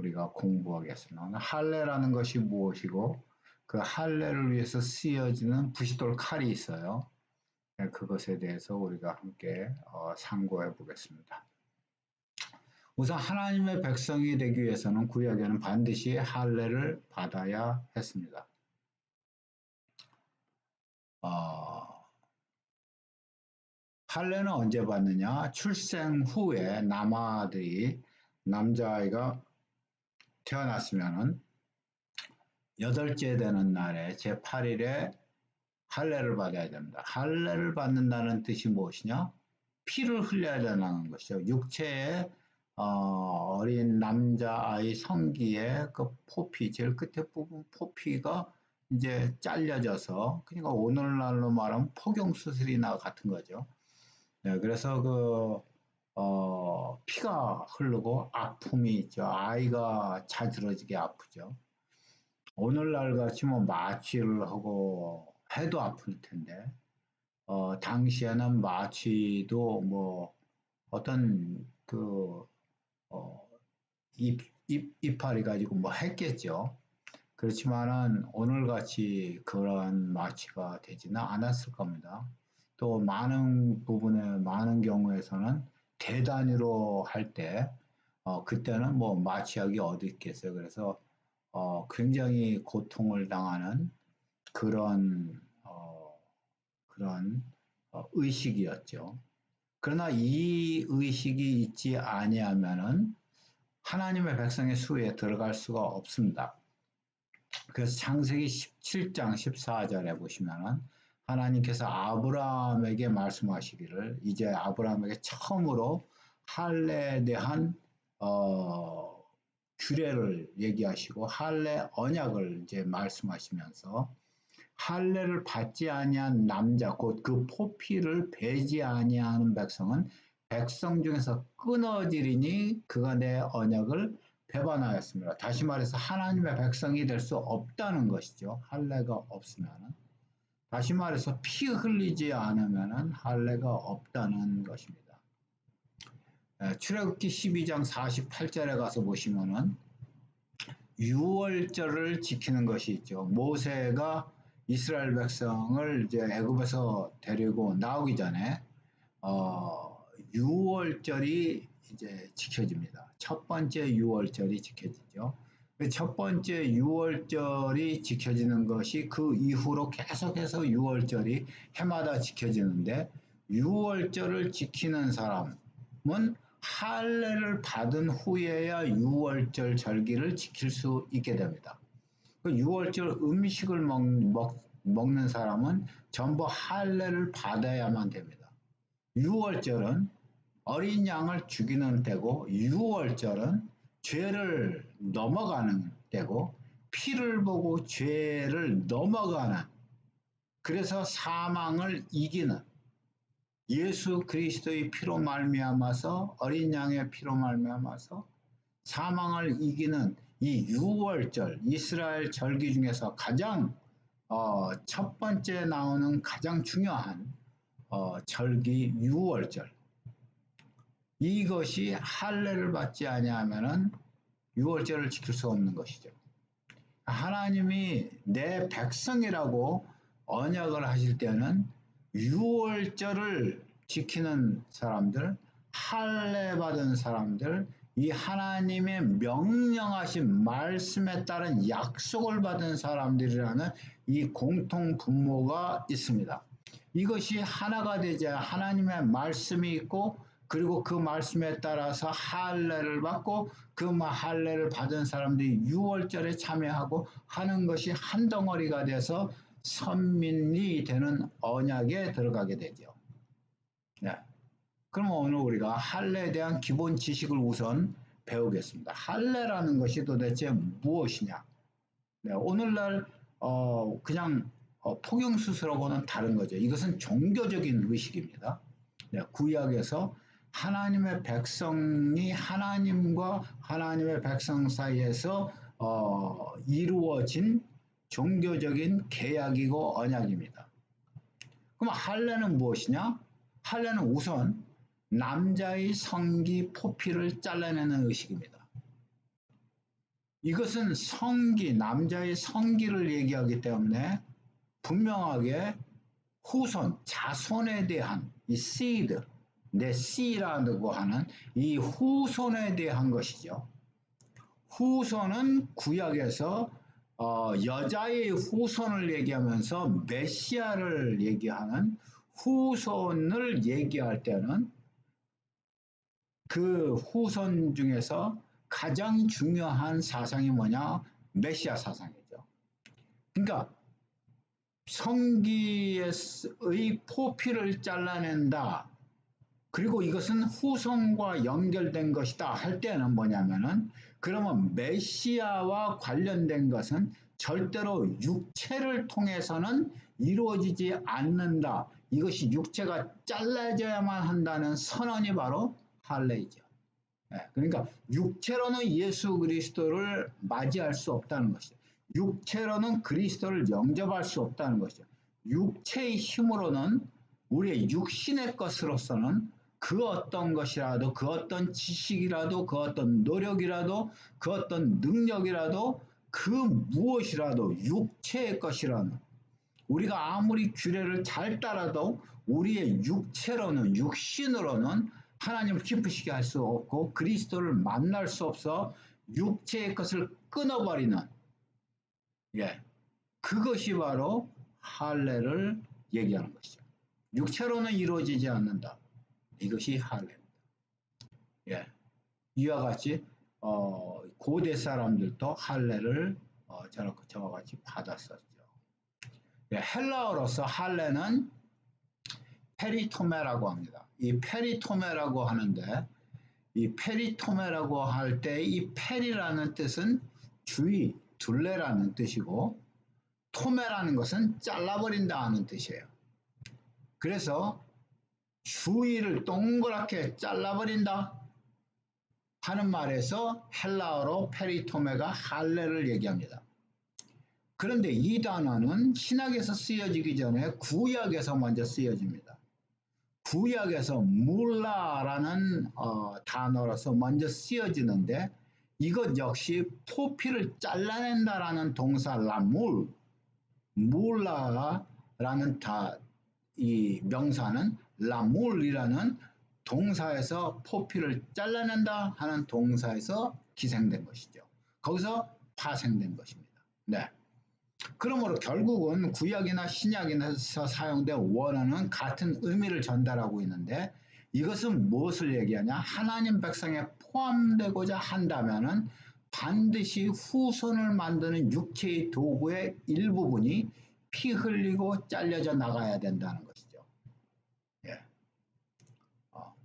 우리가 공부하겠습니다. 오늘 할례라는 것이 무엇이고 그 할례를 위해서 쓰여지는 부싯돌 칼이 있어요. 그것에 대해서 우리가 함께 상고해 보겠습니다. 우선 하나님의 백성이 되기 위해서는 구약에는 반드시 할례를 받아야 했습니다. 할례는 언제 받느냐? 출생 후에 남자아이가 태어났으면은 8째 되는 날에 제8일에 할례를 받아야 됩니다. 할례를 받는다는 뜻이 무엇이냐? 피를 흘려야 된다는 것이죠. 육체에 어린 남자아이 성기의 그 포피, 제일 끝에 부분 포피가 이제 잘려져서, 그러니까 오늘날로 말하면 포경수술이나 같은 거죠. 네, 그래서 피가 흐르고 아픔이 있죠. 아이가 자지러지게 아프죠. 오늘날 같이 뭐 마취를 하고 해도 아플 텐데, 당시에는 마취도 뭐 어떤 이파리 가지고 뭐 했겠죠. 그렇지만은 오늘같이 그런 마취가 되지는 않았을 겁니다. 또 많은 경우에서는 대단위로 할 때, 그때는 뭐 마취약이 어디 있겠어요. 그래서, 굉장히 고통을 당하는 그런, 의식이었죠. 그러나 이 의식이 있지 아니하면은 하나님의 백성의 수에 들어갈 수가 없습니다. 그래서 창세기 17장 14절에 보시면은 하나님께서 아브라함에게 말씀하시기를, 이제 아브라함에게 처음으로 할례에 대한 규례를 얘기하시고 할례 언약을 이제 말씀하시면서 할례를 받지 아니한 남자 곧 그 포피를 베지 아니하는 백성은 백성 중에서 끊어지리니 그가 내 언약을 배반하였습니다. 다시 말해서 하나님의 백성이 될 수 없다는 것이죠. 할례가 없으면. 다시 말해서 피 흘리지 않으면 할례가 없다는 것입니다. 출애굽기 12장 48절에 가서 보시면은 유월절을 지키는 것이 있죠. 모세가 이스라엘 백성을 이제 애굽에서 데리고 나오기 전에 유월절이 이제 지켜집니다. 첫 번째 유월절이 지켜지죠. 첫 번째 유월절이 지켜지는 것이 그 이후로 계속해서 유월절이 해마다 지켜지는데, 유월절을 지키는 사람은 할례를 받은 후에야 유월절 절기를 지킬 수 있게 됩니다. 그 유월절 음식을 먹는 사람은 전부 할례를 받아야만 됩니다. 유월절은 어린 양을 죽이는 때고, 유월절은 죄를 넘어가는 때고, 피를 보고 죄를 넘어가는, 그래서 사망을 이기는, 예수 그리스도의 피로 말미암아서, 어린 양의 피로 말미암아서 사망을 이기는 이 유월절, 이스라엘 절기 중에서 가장 첫 번째 나오는 가장 중요한 절기 유월절. 이것이 할례를 받지 아니하면은 유월절을 지킬 수 없는 것이죠. 하나님이 내 백성이라고 언약을 하실 때는 유월절을 지키는 사람들, 할례 받은 사람들, 이 하나님의 명령하신 말씀에 따른 약속을 받은 사람들이라는 이 공통 분모가 있습니다. 이것이 하나가 되자 하나님의 말씀이 있고, 그리고 그 말씀에 따라서 할례를 받고, 그 할례를 받은 사람들이 유월절에 참여하고 하는 것이 한 덩어리가 돼서 선민이 되는 언약에 들어가게 되죠. 네. 그럼 오늘 우리가 할례에 대한 기본 지식을 우선 배우겠습니다. 할례라는 것이 도대체 무엇이냐? 네, 오늘날 그냥 포경수술하고는 다른 거죠. 이것은 종교적인 의식입니다. 네, 구약에서 하나님의 백성이 하나님과 하나님의 백성 사이에서 이루어진 종교적인 계약이고 언약입니다. 그럼 할례는 무엇이냐? 할례는 우선 남자의 성기 포피를 잘라내는 의식입니다. 이것은 성기, 남자의 성기를 얘기하기 때문에 분명하게 후손, 자손에 대한 이 seed, 내 씨라고 하는 이 후손에 대한 것이죠. 후손은 구약에서 여자의 후손을 얘기하면서 메시아를 얘기하는 후손을 얘기할 때는 그 후손 중에서 가장 중요한 사상이 뭐냐? 메시아 사상이죠. 그러니까 성기의 포피를 잘라낸다. 그리고 이것은 후손과 연결된 것이다 할 때는 뭐냐면은 그러면 메시아와 관련된 것은 절대로 육체를 통해서는 이루어지지 않는다. 이것이 육체가 잘라져야만 한다는 선언이 바로 할례이죠. 그러니까 육체로는 예수 그리스도를 맞이할 수 없다는 것이죠. 육체로는 그리스도를 영접할 수 없다는 것이죠. 육체의 힘으로는 우리의 육신의 것으로서는 그 어떤 것이라도, 그 어떤 지식이라도, 그 어떤 노력이라도, 그 어떤 능력이라도, 그 무엇이라도 육체의 것이라는, 우리가 아무리 규례를 잘 따라도 우리의 육체로는, 육신으로는 하나님을 기쁘시게 할 수 없고 그리스도를 만날 수 없어 육체의 것을 끊어버리는, 그것이 바로 할례를 얘기하는 것이죠. 육체로는 이루어지지 않는다. 이것이 할례입니다. 이와 같이 고대 사람들도 할례를 저와 같이 받았었죠. 헬라어로서 할례는 페리토메라고 합니다. 이 페리토메라고 하는데, 이 페리토메라고 할 때 이 페리라는 뜻은 주의, 둘레라는 뜻이고, 토메라는 것은 잘라버린다 하는 뜻이에요. 그래서 주의를 동그랗게 잘라버린다 하는 말에서 헬라어로 페리토메가 할례를 얘기합니다. 그런데 이 단어는 신약에서 쓰여지기 전에 구약에서 먼저 쓰여집니다. 구약에서 물라라는 단어로서 먼저 쓰여지는데 이것 역시 포피를 잘라낸다라는 동사 라물, 물라라는 이 명사는 라물이라는 동사에서 포피를 잘라낸다 하는 동사에서 기생된 것이죠. 거기서 파생된 것입니다. 그러므로 결국은 구약이나 신약에서 사용된 원어는 같은 의미를 전달하고 있는데 이것은 무엇을 얘기하냐? 하나님 백성에 포함되고자 한다면은 반드시 후손을 만드는 육체의 도구의 일부분이 피 흘리고 잘려져 나가야 된다는 것이죠.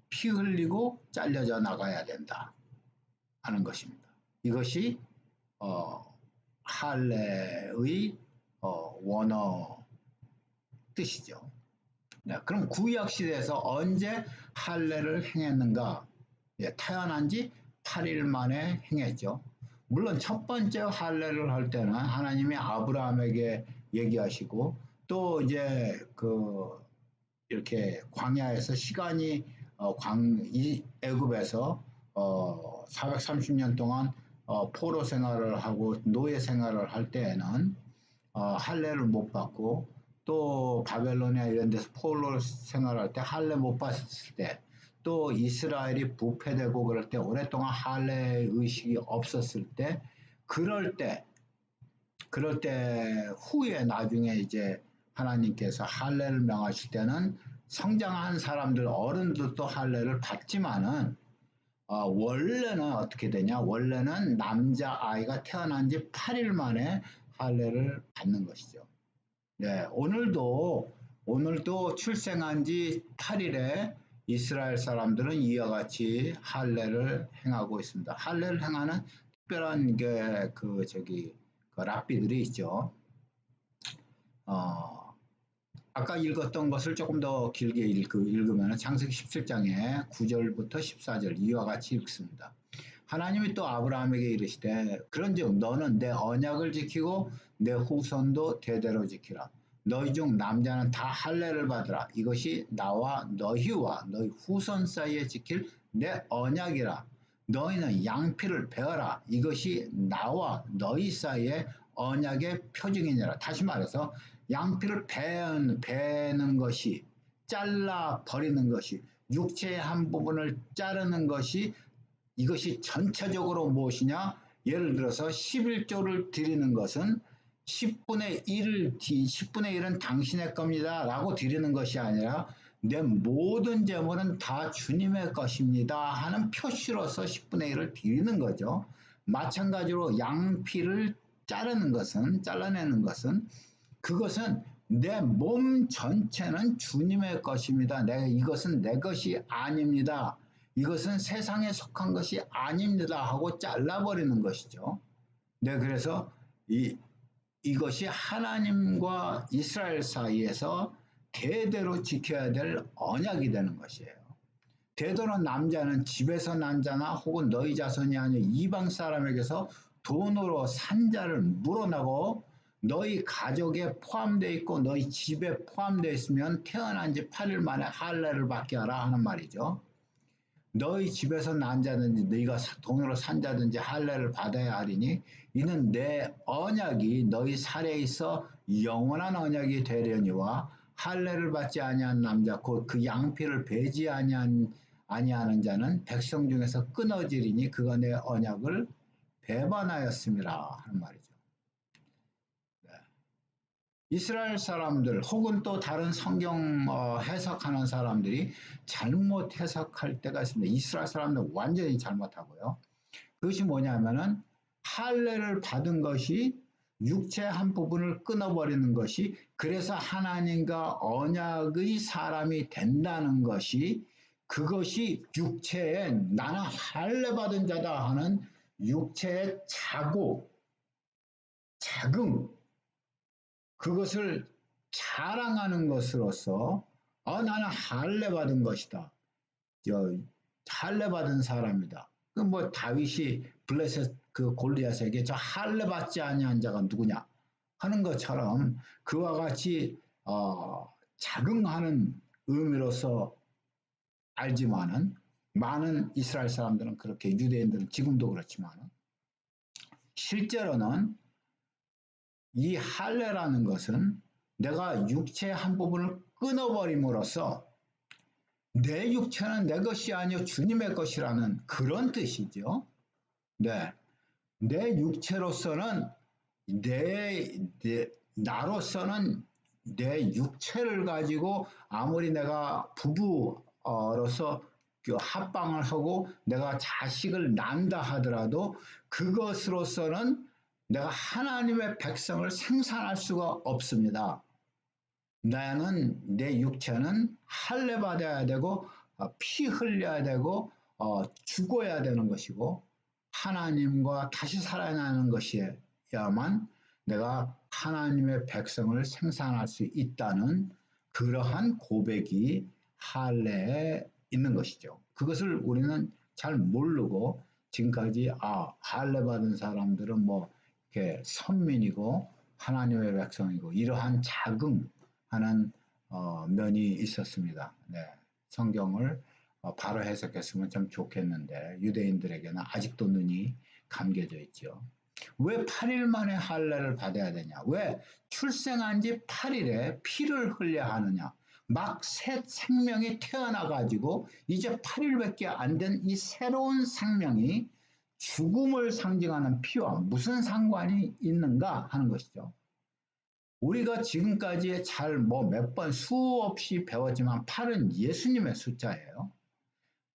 피 흘리고 잘려져 나가야 된다 하는 것입니다. 이것이 할례의 원어 뜻이죠. 그럼 구약 시대에서 언제 할례를 행했는가? 태어난 지 8일 만에 행했죠. 물론 첫 번째 할례를 할 때는 하나님이 아브라함에게 얘기하시고 또 이제 이렇게 광야에서 시간이 애굽에서 430년 동안 포로 생활을 하고 노예 생활을 할 때에는 할례를 못 받고 또 바벨로니아 이런 데서 포로 생활할 때 할례 못 받았을 때 또 이스라엘이 부패되고 그럴 때 오랫동안 할례 의식이 없었을 때 그럴 때 후에 나중에 이제 하나님께서 할례를 명하실 때는 성장한 사람들 어른들도 할례를 받지만은 원래는 어떻게 되냐? 원래는 남자아이가 태어난 지 8일 만에 할례를 받는 것이죠. 오늘도 출생한 지 8일에 이스라엘 사람들은 이와 같이 할례를 행하고 있습니다. 할례를 행하는 특별한 그 랍비들이 있죠. 아까 읽었던 것을 조금 더 길게 읽으면 창세기 17장에 9절부터 14절 이와 같이 읽습니다. 하나님이 또 아브라함에게 이르시되 그런즉 너는 내 언약을 지키고 내 후손도 대대로 지키라. 너희 중 남자는 다 할례를 받으라. 이것이 나와 너희와 너희 후손 사이에 지킬 내 언약이라. 너희는 양피를 베어라. 이것이 나와 너희 사이의 언약의 표징이니라. 다시 말해서 양피를 베는 것이, 잘라 버리는 것이, 육체의 한 부분을 자르는 것이, 이것이 전체적으로 무엇이냐? 예를 들어서 11조를 드리는 것은 10분의 1은 당신의 겁니다 라고 드리는 것이 아니라 내 모든 재물은 다 주님의 것입니다 하는 표시로서 10분의 1을 드리는 거죠. 마찬가지로 양피를 잘라내는 것은 그것은 내 몸 전체는 주님의 것입니다. 이것은 내 것이 아닙니다. 이것은 세상에 속한 것이 아닙니다 하고 잘라버리는 것이죠. 네, 그래서 이것이 하나님과 이스라엘 사이에서 대대로 지켜야 될 언약이 되는 것이에요. 되도록 남자는 집에서 난 자나 혹은 너희 자손이 아닌 이방 사람에게서 돈으로 산 자를 물어나고 너희 가족에 포함되어 있고 너희 집에 포함되어 있으면 태어난 지 8일 만에 할례를 받게 하라 하는 말이죠. 너희 집에서 난 자든지 너희가 돈으로 산 자든지 할례를 받아야 하리니 이는 내 언약이 너희 살에 있어 영원한 언약이 되려니와 할례를 받지 아니한 남자 곧 그 양피를 베지 아니하는 자는 백성 중에서 끊어지리니 그가 내 언약을 배반하였음이라 하는 말이죠. 네. 이스라엘 사람들 혹은 또 다른 성경 해석하는 사람들이 잘못 해석할 때가 있습니다. 이스라엘 사람들 완전히 잘못하고요. 그것이 뭐냐면은 할례를 받은 것이 육체 한 부분을 끊어버리는 것이 그래서 하나님과 언약의 사람이 된다는 것이 그것이 육체에 나는 할례 받은 자다 하는 육체의 자긍 그것을 자랑하는 것으로서 나는 할례 받은 것이다. 할례 받은 사람이다. 그 뭐 다윗이 블레셋 그 골리앗에게 저 할례 받지 아니한 자가 누구냐 하는 것처럼 그와 같이 자긍하는 의미로서 알지만은 많은 이스라엘 사람들은 그렇게 유대인들은 지금도 그렇지만 실제로는 이 할례라는 것은 내가 육체의 한 부분을 끊어버림으로써 내 육체는 내 것이 아니요 주님의 것이라는 그런 뜻이죠. 네, 내 육체로서는 나로서는 내 육체를 가지고 아무리 내가 부부로서 합방을 하고 내가 자식을 낳는다 하더라도 그것으로서는 내가 하나님의 백성을 생산할 수가 없습니다. 나는 내 육체는 할례 받아야 되고 피 흘려야 되고 죽어야 되는 것이고 하나님과 다시 살아나는 것이야만 내가 하나님의 백성을 생산할 수 있다는 그러한 고백이 할례에 있는 것이죠. 그것을 우리는 잘 모르고 지금까지 할례 받은 사람들은 뭐 이렇게 선민이고 하나님의 백성이고 이러한 자긍하는 면이 있었습니다. 네, 성경을 바로 해석했으면 참 좋겠는데 유대인들에게는 아직도 눈이 감겨져 있죠. 왜 8일 만에 할례를 받아야 되냐? 왜 출생한 지 8일에 피를 흘려야 하느냐? 막 새 생명이 태어나가지고 이제 8일밖에 안 된 이 새로운 생명이 죽음을 상징하는 피와 무슨 상관이 있는가 하는 것이죠. 우리가 지금까지 잘 몇 번 수없이 배웠지만 8은 예수님의 숫자예요.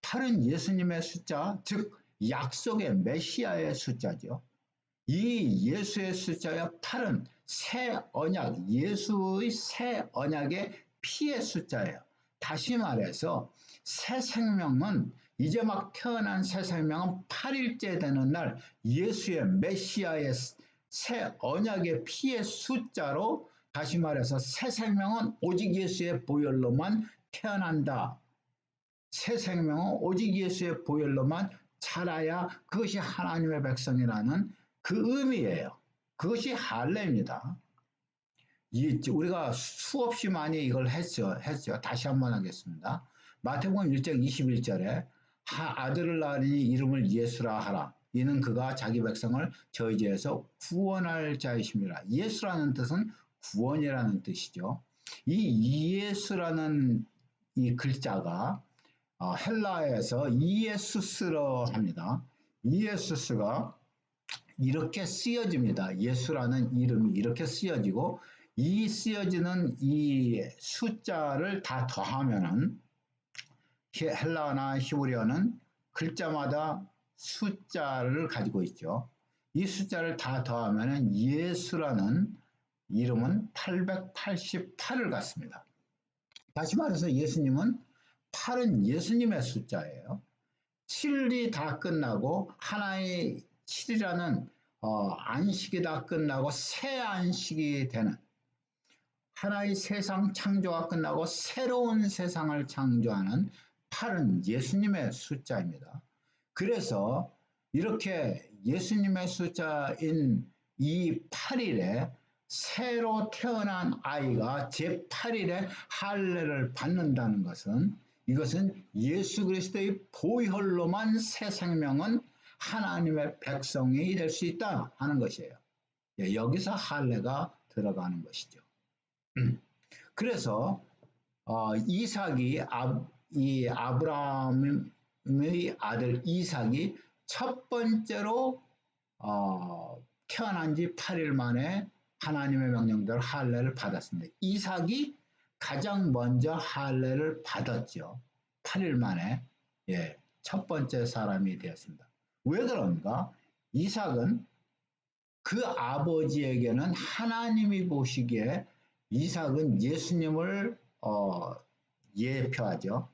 8은 예수님의 숫자, 즉 약속의 메시아의 숫자죠. 이 예수의 숫자와 8은 새 언약, 예수의 새 언약의 피의 숫자예요. 다시 말해서 새 생명은 이제 막 태어난 새 생명은 8일째 되는 날 예수의 메시아의 새 언약의 피의 숫자로 다시 말해서 새 생명은 오직 예수의 보혈로만 태어난다. 새 생명은 오직 예수의 보혈로만 자라야 그것이 하나님의 백성이라는 그 의미예요. 그것이 할례입니다. 우리가 수없이 많이 이걸 했죠. 다시 한번 하겠습니다. 마태복음 1장 21절에 아들을 낳으니 이름을 예수라 하라. 이는 그가 자기 백성을 저희 죄에서 구원할 자이십니다. 예수라는 뜻은 구원이라는 뜻이죠. 이 예수라는 이 글자가 헬라어에서 이에수스로 합니다. 이에수스가 이렇게 쓰여집니다. 예수라는 이름이 이렇게 쓰여지고 이 쓰여지는 이 숫자를 다 더하면은 헬라어나 히브리어는 글자마다 숫자를 가지고 있죠. 이 숫자를 다 더하면은 예수라는 이름은 888을 갖습니다. 다시 말해서 예수님은 8은 예수님의 숫자예요. 7이 다 끝나고 하나의 7이라는 안식이 다 끝나고 새 안식이 되는 하나의 세상 창조가 끝나고 새로운 세상을 창조하는 8은 예수님의 숫자입니다. 그래서 이렇게 예수님의 숫자인 이 8일에 새로 태어난 아이가 제8일에 할례를 받는다는 것은 이것은 예수 그리스도의 보혈로만 새 생명은 하나님의 백성이 될 수 있다 하는 것이에요. 여기서 할례가 들어가는 것이죠. 그래서 이삭이 이 아브라함의 아들 이삭이 첫 번째로 태어난 지 8일 만에 하나님의 명령대로 할례를 받았습니다. 이삭이 가장 먼저 할례를 받았죠. 8일 만에 첫 번째 사람이 되었습니다. 왜 그런가? 이삭은 그 아버지에게는 하나님이 보시기에 이삭은 예수님을 예표하죠.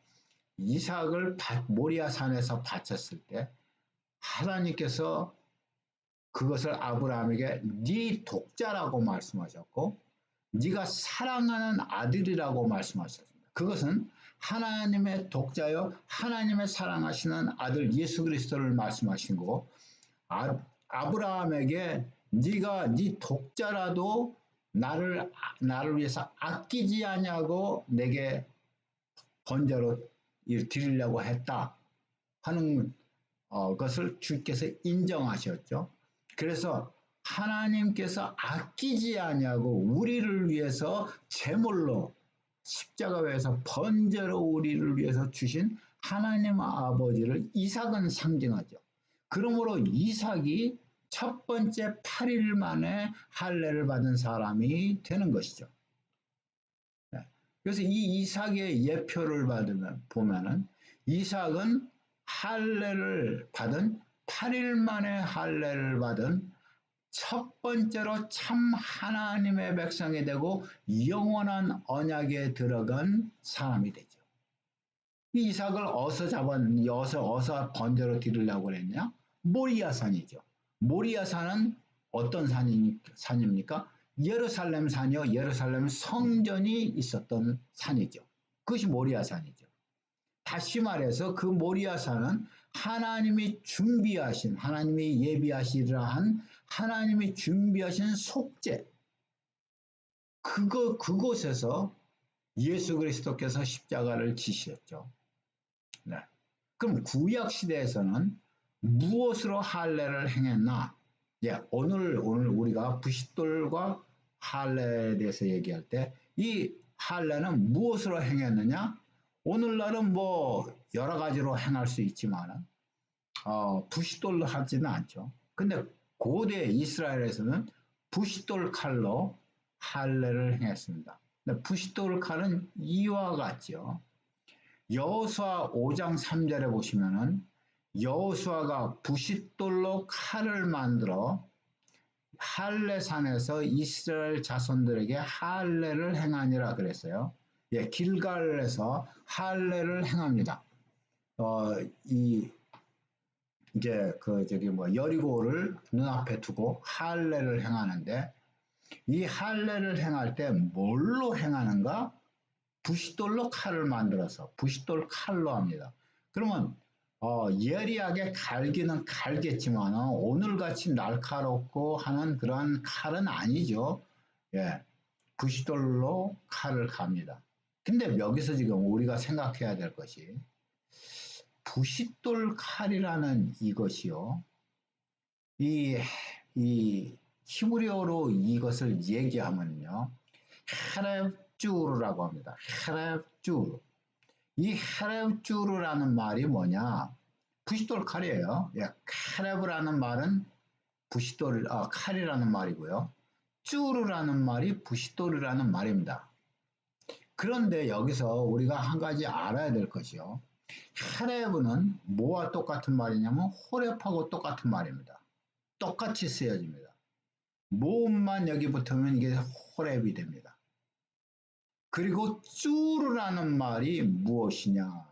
이삭을 모리아 산에서 바쳤을 때 하나님께서 그것을 아브라함에게 네 독자라고 말씀하셨고 네가 사랑하는 아들이라고 말씀하셨습니다. 그것은 하나님의 독자요 하나님의 사랑하시는 아들 예수 그리스도를 말씀하신 거고 아브라함에게 네가 네 독자라도 나를 위해서 아끼지 않냐고 내게 번제로 드리려고 했다 하는 것을 주께서 인정하셨죠. 그래서 하나님께서 아끼지 않냐고 우리를 위해서 제물로 십자가에서 번제로 우리를 위해서 주신 하나님 아버지를 이삭은 상징하죠. 그러므로 이삭이 첫 번째 8일 만에 할례를 받은 사람이 되는 것이죠. 그래서 이 이삭의 예표를 보면은 이삭은 할례를 받은 8일 만에 할례를 받은 첫 번째로 참 하나님의 백성이 되고 영원한 언약에 들어간 사람이 되죠. 이 이삭을 어서 번제로 드리려고 그랬냐? 모리아산이죠. 모리아산은 어떤 산입니까? 예루살렘 산이요. 예루살렘 성전이 있었던 산이죠. 그것이 모리아산이죠. 다시 말해서 그 모리아산은 하나님이 준비하신, 하나님이 예비하시리라 한 하나님이 준비하신 속죄. 그곳에서 예수 그리스도께서 십자가를 지셨죠. 네. 그럼 구약 시대에서는 무엇으로 할례를 행했나? 오늘 우리가 부싯돌과 할례에 대해서 얘기할 때 이 할례는 무엇으로 행했느냐? 오늘날은 뭐 여러 가지로 행할 수 있지만 부싯돌로 하지는 않죠. 근데 고대 이스라엘에서는 부싯돌 칼로 할례를 행했습니다. 부싯돌 칼은 이와 같죠. 여호수아 5장 3절에 보시면은 여호수아가 부싯돌로 칼을 만들어 할례산에서 이스라엘 자손들에게 할례를 행하니라 그랬어요. 길갈에서 할례를 행합니다. 이제 여리고를 눈앞에 두고 할례를 행하는데 이 할례를 행할 때 뭘로 행하는가? 부싯돌로 칼을 만들어서 부싯돌 칼로 합니다. 그러면 예리하게 갈기는 갈겠지만 오늘같이 날카롭고 하는 그러한 칼은 아니죠. 부싯돌로 칼을 갑니다. 근데 여기서 지금 우리가 생각해야 될 것이 부싯돌 칼이라는 이것이요. 이 히브리어로 이것을 얘기하면요. 헤렙주르라고 합니다. 헤렙주르. 이 헤렙주르라는 말이 뭐냐? 부싯돌 칼이에요. 예, 헤렙이라는 말은 부싯돌, 칼이라는 말이고요. 쭈르라는 말이 부싯돌이라는 말입니다. 그런데 여기서 우리가 한 가지 알아야 될 것이요. 헤렙은 뭐와 똑같은 말이냐면 호렙하고 똑같은 말입니다. 똑같이 쓰여집니다. 모음만 여기 붙으면 이게 호렙이 됩니다. 그리고 쭈르라는 말이 무엇이냐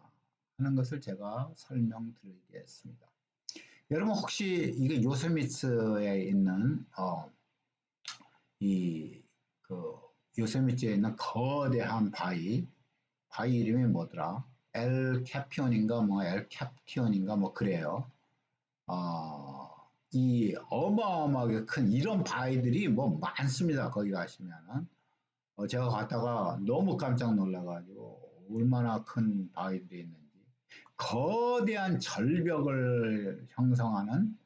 하는 것을 제가 설명드리겠습니다. 여러분 혹시 이게 요세미츠에 있는 요세미츠에 있는 거대한 바위 이름이 뭐더라? 엘 캐피온인가 엘 캡티온인가 그래요. 이 어마어마하게 큰 이런 바위들이 많습니다. 거기 가시면은 제가 갔다가 너무 깜짝 놀라가지고 얼마나 큰 바위들이 있는지 거대한 절벽을 형성하는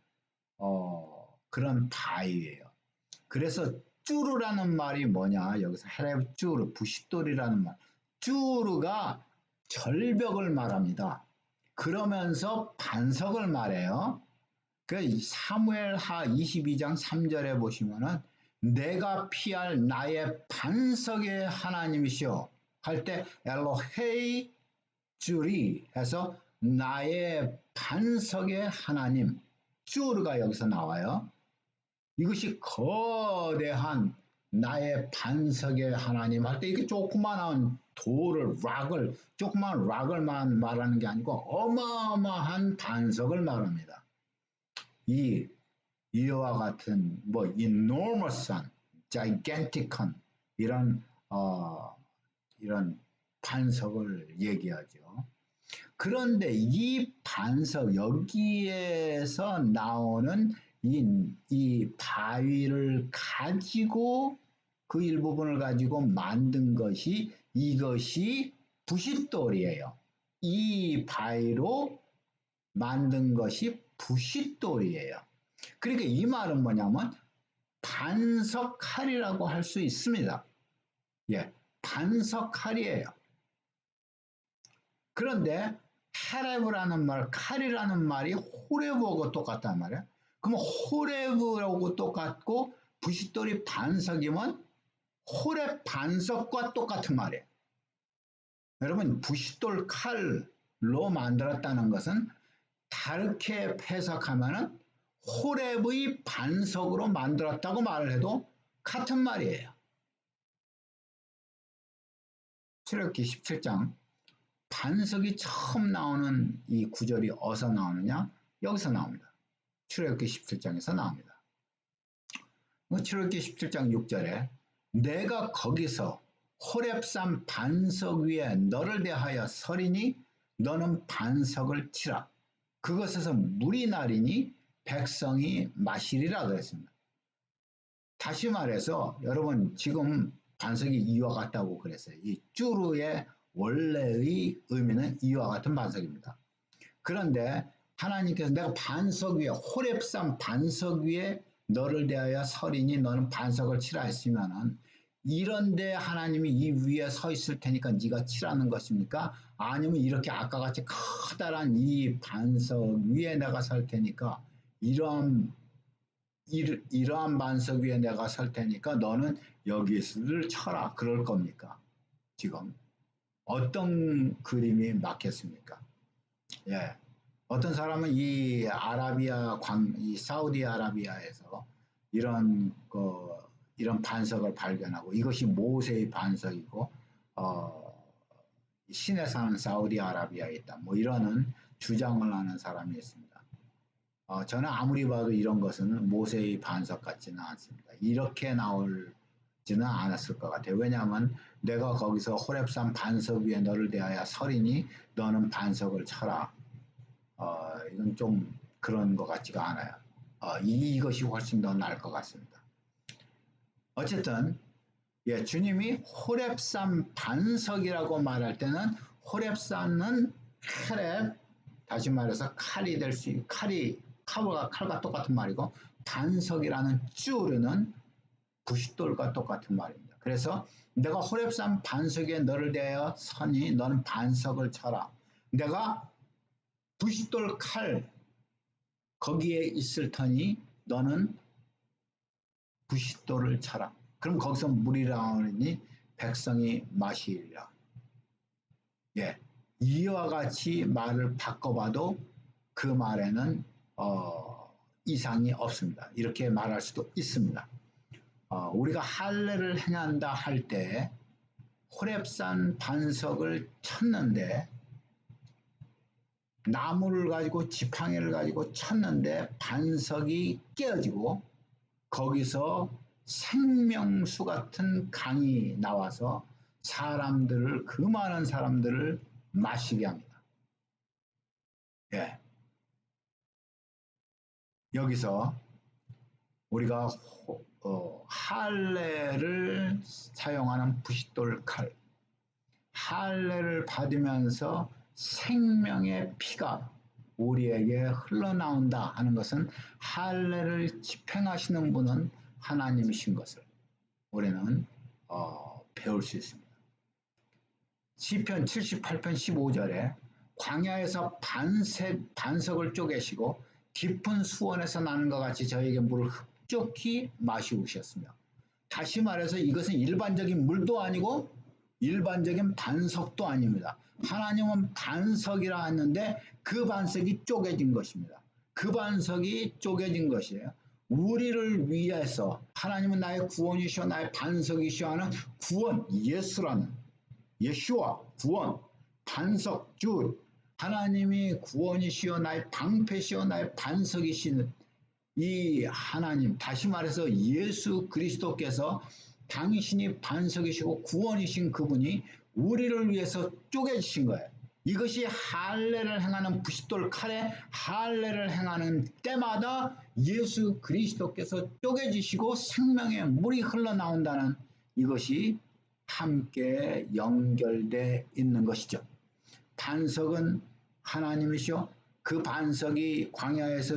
그런 바위예요. 그래서 쭈르라는 말이 뭐냐? 여기서 헤렙 쭈르, 부싯돌이라는 말. 쭈르가 절벽을 말합니다. 그러면서 반석을 말해요. 그 사무엘하 22장 3절에 보시면은 내가 피할 나의 반석의 하나님이시오 할 때 엘로헤이 쭈리 해서 나의 반석의 하나님 쭈르가 여기서 나와요. 이것이 거대한 나의 반석의 하나님 할 때 이게 조그마한 돌을 조그마한 락을만 말하는 게 아니고 어마어마한 반석을 말합니다. 이와 같은 enormous한, gigantic한 이런 반석을 얘기하죠. 그런데 이 반석 여기에서 나오는 이 바위를 가지고 그 일부분을 가지고 만든 것이 이것이 부싯돌이에요. 이 바위로 만든 것이 부싯돌이에요. 그러니까 이 말은 뭐냐면 반석칼이라고 할 수 있습니다. 예, 반석칼이에요. 그런데 헤레브라는 말, 칼이라는 말이 호레브하고 똑같단 말이에요. 그럼 호레브하고 똑같고 부싯돌이 반석이면 호렙 반석과 똑같은 말이에요. 여러분 부싯돌 칼로 만들었다는 것은 다르게 해석하면은 호렙의 반석으로 만들었다고 말을 해도 같은 말이에요. 출애굽기 17장 반석이 처음 나오는 이 구절이 어디서 나오느냐? 여기서 나옵니다. 출애굽기 17장에서 나옵니다. 출애굽기 17장 6절에 내가 거기서 호렙산 반석 위에 너를 대하여 서리니 너는 반석을 치라. 그것에서 물이 나리니 백성이 마시리라 그랬습니다. 다시 말해서 여러분 지금 반석이 이와 같다고 그랬어요. 이 쭈르의 원래의 의미는 이와 같은 반석입니다. 그런데 하나님께서 내가 반석 위에 호렙산 반석 위에 너를 대하여 서리니 너는 반석을 치라 했으면은 이런데 하나님이 이 위에 서 있을 테니까 네가 치라는 것입니까? 아니면 이렇게 아까 같이 커다란 이 반석 위에 내가 설 테니까 이러한 반석 위에 내가 설 테니까 너는 여기를 쳐라 그럴 겁니까? 지금 어떤 그림이 맞겠습니까? 예. 어떤 사람은 이 사우디아라비아에서 이런 반석을 발견하고 이것이 모세의 반석이고 신에 사는 사우디아라비아에 있다. 이러는 주장을 하는 사람이 있습니다. 저는 아무리 봐도 이런 것은 모세의 반석 같지는 않습니다. 이렇게 나올지는 않았을 것 같아요. 왜냐하면 내가 거기서 호렙산 반석 위에 너를 대하여 서리니 너는 반석을 쳐라. 이건 좀 그런 것 같지가 않아요. 이것이 훨씬 더 나을 것 같습니다. 어쨌든 예, 주님이 호렙산 반석이라고 말할 때는 호렙산은 헤렙 다시 말해서 칼이 될 수, 칼과 똑같은 말이고, 반석이라는 쭈르는 부싯돌과 똑같은 말입니다. 그래서 내가 호렙산 반석에 너를 대하여 서니 너는 반석을 쳐라. 내가 부싯돌 칼 거기에 있을 터니 너는 부싯돌을 쳐라. 그럼 거기서 물이 나오니 백성이 마시리라. 예, 이와 같이 말을 바꿔봐도 그 말에는 이상이 없습니다. 이렇게 말할 수도 있습니다. 우리가 할례를 행한다 할 때 호렙산 반석을 쳤는데 나무를 가지고 지팡이를 가지고 쳤는데 반석이 깨어지고 거기서 생명수 같은 강이 나와서 사람들을 그 많은 사람들을 마시게 합니다. 예. 여기서 우리가 할례를 사용하는 부싯돌 칼, 할례를 받으면서 생명의 피가 우리에게 흘러나온다 하는 것은 할례를 집행하시는 분은 하나님이신 것을 우리는 배울 수 있습니다. 시편 78편 15절에 광야에서 반석을 쪼개시고 깊은 수원에서 나는 것 같이 저에게 물을 흡족히 마시우셨으며, 다시 말해서 이것은 일반적인 물도 아니고 일반적인 반석도 아닙니다. 하나님은 반석이라 했는데 그 반석이 쪼개진 것입니다. 그 반석이 쪼개진 것이에요. 우리를 위해서 하나님은 나의 구원이시오 나의 반석이시오 하는 구원, 예수라는 예슈아 구원, 반석 주, 하나님이 구원이시오 나의 방패시오 나의 반석이신 이 하나님, 다시 말해서 예수 그리스도께서 당신이 반석이시고 구원이신 그분이 우리를 위해서 쪼개지신 거예요. 이것이 할례를 행하는 부싯돌 칼에 할례를 행하는 때마다 예수 그리스도께서 쪼개지시고 생명의 물이 흘러나온다는 이것이 함께 연결되어 있는 것이죠. 반석은 하나님이시오. 그 반석이 광야에서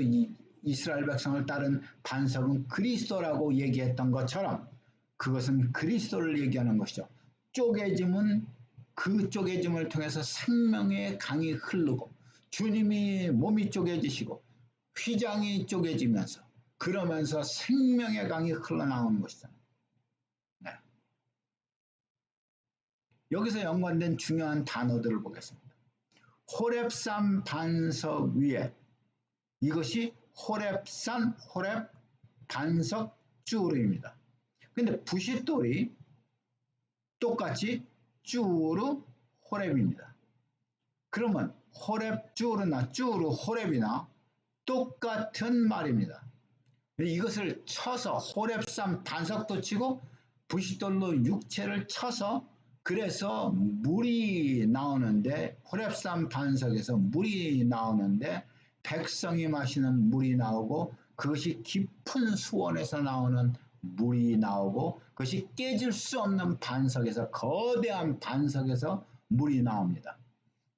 이스라엘 백성을 따른 반석은 그리스도라고 얘기했던 것처럼 그것은 그리스도를 얘기하는 것이죠. 쪼개짐은 그 쪼개짐을 통해서 생명의 강이 흐르고 주님이 몸이 쪼개지시고 휘장이 쪼개지면서 그러면서 생명의 강이 흘러나오는 것이잖아요. 네. 여기서 연관된 중요한 단어들을 보겠습니다. 호렙산 반석 위에 이것이 호렙산, 호렙 반석 쭈르입니다. 근데 부싯돌이 똑같이 쭈르 호렙입니다. 그러면 호렙 쭈르나 쭈르 호렙이나 똑같은 말입니다. 이것을 쳐서 호렙산 반석도 치고 부싯돌로 육체를 쳐서 그래서 물이 나오는데 호렙산 반석에서 물이 나오는데 백성이 마시는 물이 나오고 그것이 깊은 수원에서 나오는 물이 나오고 그것이 깨질 수 없는 반석에서 거대한 반석에서 물이 나옵니다.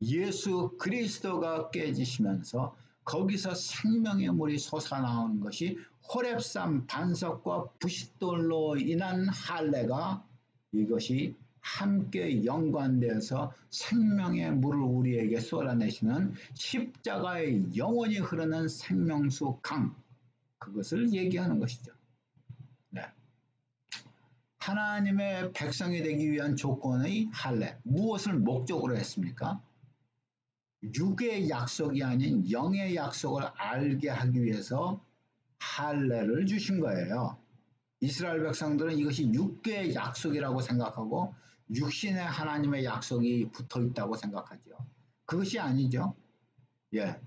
예수 그리스도가 깨지시면서 거기서 생명의 물이 솟아나오는 것이 호렙산 반석과 부싯돌로 인한 할례가 이것이 함께 연관되어서 생명의 물을 우리에게 쏟아내시는 십자가의 영원히 흐르는 생명수 강, 그것을 얘기하는 것이죠. 네. 하나님의 백성이 되기 위한 조건의 할례, 무엇을 목적으로 했습니까? 육의 약속이 아닌 영의 약속을 알게 하기 위해서 할례를 주신 거예요. 이스라엘 백성들은 이것이 육의 약속이라고 생각하고 육신의 하나님의 약속이 붙어 있다고 생각하죠. 그것이 아니죠. 예,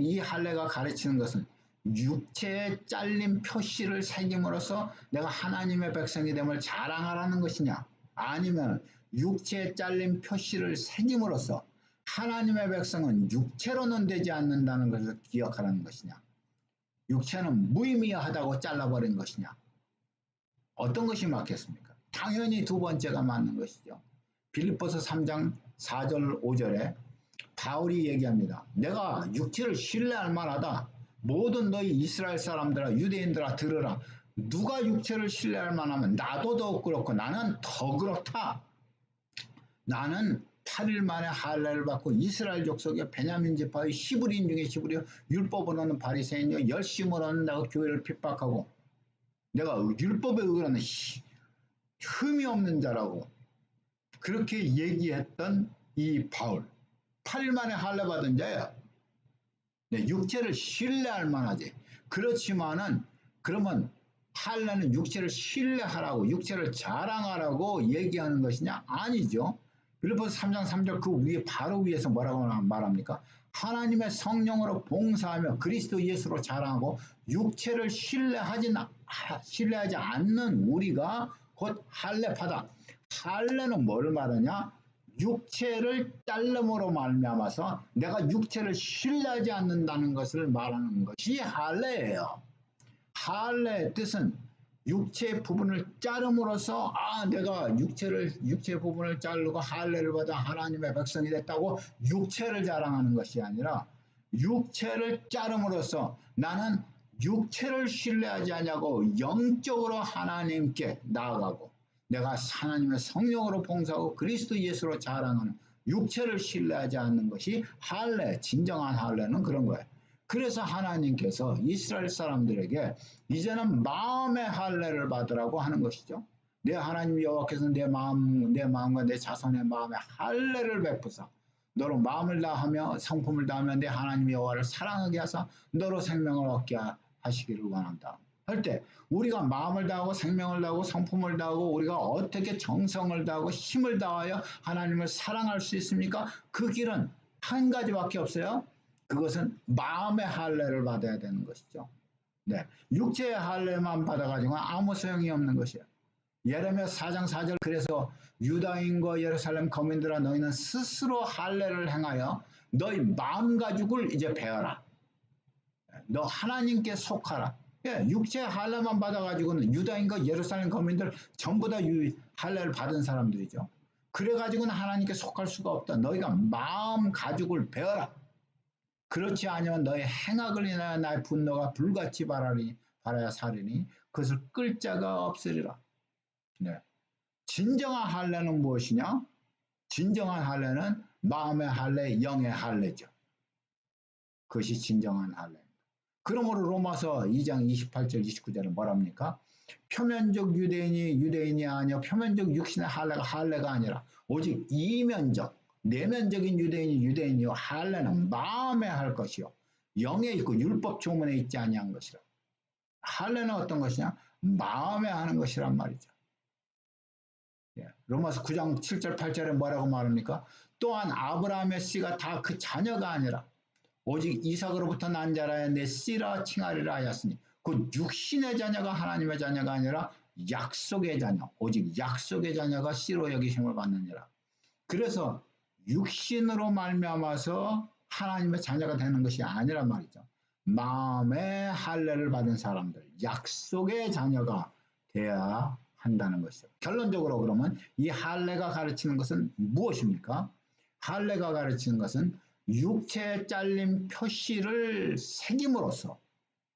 이 할례가 가르치는 것은 육체에 잘린 표시를 새김으로써 내가 하나님의 백성이 됨을 자랑하라는 것이냐, 아니면 육체에 잘린 표시를 새김으로써 하나님의 백성은 육체로는 되지 않는다는 것을 기억하라는 것이냐, 육체는 무의미하다고 잘라버린 것이냐, 어떤 것이 맞겠습니까? 당연히 두 번째가 맞는 것이죠. 빌립보서 3장 4절 5절에 바울이 얘기합니다. 내가 육체를 신뢰할 만하다. 모든 너희 이스라엘 사람들아 유대인들아 들으라. 누가 육체를 신뢰할 만하면 나도 더욱 그렇고 나는 더 그렇다. 나는 8일 만에 할례를 받고 이스라엘 족속의 베냐민 지파의 히브리인 중에 히브리요 율법을 얻는 바리새인요 열심을 얻는 내가 교회를 핍박하고 내가 율법에 의거하는 흠이 없는 자라고 그렇게 얘기했던 이 바울 8일 만에 할례 받은 자야. 네, 육체를 신뢰할 만하지. 그렇지만은 그러면 할례는 육체를 신뢰하라고 육체를 자랑하라고 얘기하는 것이냐? 아니죠. 빌립보서 3장 3절 그 위에 바로 위에서 뭐라고 말합니까? 하나님의 성령으로 봉사하며 그리스도 예수로 자랑하고 육체를 신뢰하지 않는 우리가 곧 할례파다. 할례는 뭘 말하냐? 육체를 자름으로 말미암아서 내가 육체를 신뢰하지 않는다는 것을 말하는 것이 할례예요. 할례의 뜻은 육체 부분을 자름으로써 내가 육체 부분을 자르고 할례를 받아 하나님의 백성이 됐다고 육체를 자랑하는 것이 아니라 육체를 자름으로써 나는 육체를 신뢰하지 않냐고 영적으로 하나님께 나아가고 내가 하나님의 성령으로 봉사하고 그리스도 예수로 자랑하는 육체를 신뢰하지 않는 것이 할례, 진정한 할례는 그런 거예요. 그래서 하나님께서 이스라엘 사람들에게 이제는 마음의 할례를 받으라고 하는 것이죠. 내 하나님 여호와께서 내 마음과 내 자손의 마음에 할례를 베푸사 너로 마음을 다하며 성품을 다하며 내 하나님 여호와를 사랑하게 하사 너로 생명을 얻게 하시기를 원한다. 할 때 우리가 마음을 다하고 생명을 다하고 성품을 다하고 우리가 어떻게 정성을 다하고 힘을 다하여 하나님을 사랑할 수 있습니까? 그 길은 한 가지밖에 없어요. 그것은 마음의 할례를 받아야 되는 것이죠. 네, 육체의 할례만 받아가지고 아무 소용이 없는 것이에요. 예레미야 4장 4절 그래서 유다인과 예루살렘 거민들아 너희는 스스로 할례를 행하여 너희 마음 가죽을 이제 베어라. 너 하나님께 속하라. 예, 육체 할례만 받아가지고는 유다인과 예루살렘 거민들 전부 다 할례를 받은 사람들이죠. 그래가지고는 하나님께 속할 수가 없다. 너희가 마음 가죽을 베어라. 그렇지 않으면 너의 행악을 인하여 나의 분노가 불같이 발하여 사리니 그것을 끌 자가 없으리라. 네. 진정한 할례는 무엇이냐? 진정한 할례는 마음의 할례, 영의 할례죠. 그것이 진정한 할례입니다. 그러므로 로마서 2장 28절 29절은 뭐랍니까? 표면적 유대인이 아니요 표면적 육신의 할례가 아니라 오직 이면적 내면적인 유대인이요 할례는 마음에 할 것이요 영에 있고 율법 조문에 있지 아니한 것이라. 할례는 어떤 것이냐? 마음에 하는 것이란 말이죠. 예, 로마서 9장 7절 8절에 뭐라고 말합니까? 또한 아브라함의 씨가 다 그 자녀가 아니라 오직 이삭으로부터 난 자라야 내 씨라 칭하리라 하였으니 그 육신의 자녀가 하나님의 자녀가 아니라 약속의 자녀 오직 약속의 자녀가 씨로 여기심을 받느니라. 그래서 육신으로 말미암아서 하나님의 자녀가 되는 것이 아니란 말이죠. 마음의 할례를 받은 사람들 약속의 자녀가 되어야 한다는 것이죠. 결론적으로 그러면 이 할례가 가르치는 것은 무엇입니까? 할례가 가르치는 것은 육체에 잘린 표시를 새김으로써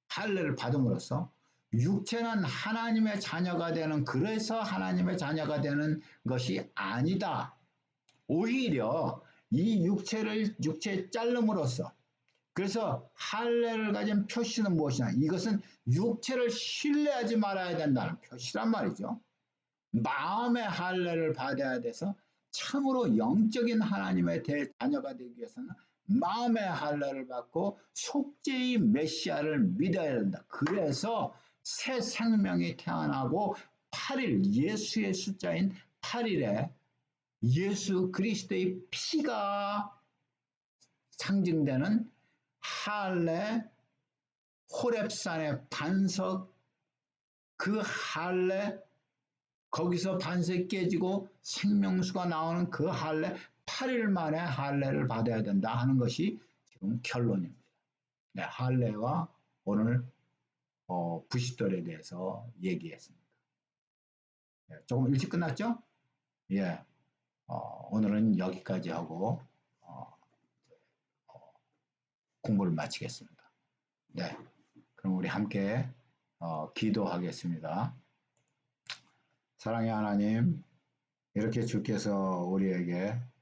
할례를 받음으로써 육체는 하나님의 자녀가 되는 그래서 하나님의 자녀가 되는 것이 아니다. 오히려 이 육체에 자름으로써 그래서 할례를 가진 표시는 무엇이냐? 이것은 육체를 신뢰하지 말아야 된다는 표시란 말이죠. 마음의 할례를 받아야 돼서 참으로 영적인 하나님의 자녀가 되기 위해서는 마음의 할례를 받고 속죄의 메시아를 믿어야 된다. 그래서 새 생명이 태어나고 8일 예수의 숫자인 8일에 예수 그리스도의 피가 상징되는 할례 호렙산의 반석 그 할례 거기서 반석이 깨지고 생명수가 나오는 그 할례 8일 만에 할례를 받아야 된다 하는 것이 지금 결론입니다. 네, 할례와 오늘 부싯돌에 대해서 얘기했습니다. 네, 조금 일찍 끝났죠? 예, 오늘은 여기까지 하고 공부를 마치겠습니다. 네, 그럼 우리 함께 기도하겠습니다. 사랑의 하나님, 이렇게 주께서 우리에게